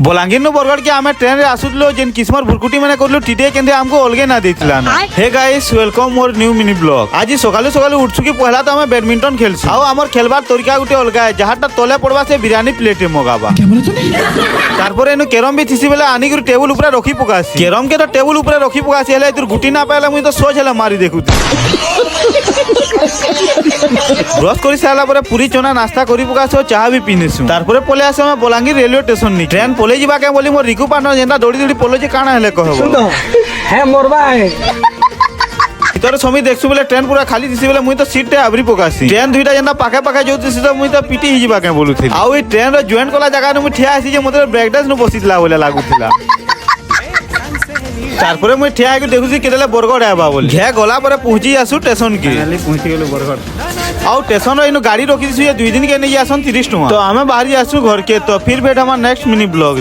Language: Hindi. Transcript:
बलांगीर नु बरगढ़ के आमे ट्रेन रे आसुतलो जेन किस्मर भुरकुटी माने करलो टिटे केंदे हमको अलगे ना देथिला ना। हे गाइस वेलकम मोर न्यू मिनी ब्लॉग। आज सकाले सकाले उठछु कि पहला तो हमें बैडमिंटन खेलछु आउ हमर खेलबार तरीका गुटे अलगा है जहाटा तले पड़वा से बिरयानी प्लेट मगाबा तारपरे एनु कैरम भी थिसी बेले आनी गुर टेबल ऊपर रखी पकासी कैरम के तो टेबल ऊपर रखी पकासी हेले तुर गुटी ना पाएला मुई तो सोच हेला मारी देखु ब्रश करी साला परे पूरी चना नाश्ता करी पकासो चाहा भी पीनेसु तारपरे पले आसे हम बलांगीर रेलवे स्टेशन नी ट्रेन पले जिबा के बोली मोर रिकु पार्टनर जेंदा दौड़ी दौड़ी पले जे काना हेले कहबो है मोरबा है तोर समी देखसु बोले ट्रेन पूरा खाली दिसी बोले मुई तो सीट टे आबरी पकासी ट्रेन दुईटा जेंदा पाखे पाखे जोतिसी तो मुई तो पीटी हि जिबा के बोलुथि आउ ई ट्रेन रो जॉइन कला जगह नु मुई ठिया आसी जे मतलब ब्रेक डांस नु बसितला बोले लागुथिला तारपरे मुई ठिया आके देखुसी केले बरगढ़ आबा बोली घे गला परे पहुंची आसु स्टेशन के फाइनली पहुंची गेलो बरगढ़ आउ स्टेशन रो इनु गाड़ी रोकी दिसु ये 2 दिन के नै आसन 30 टका तो हमें बाहर आसु घर के तो फिर भेट हमर नेक्स्ट मिनी ब्लॉग।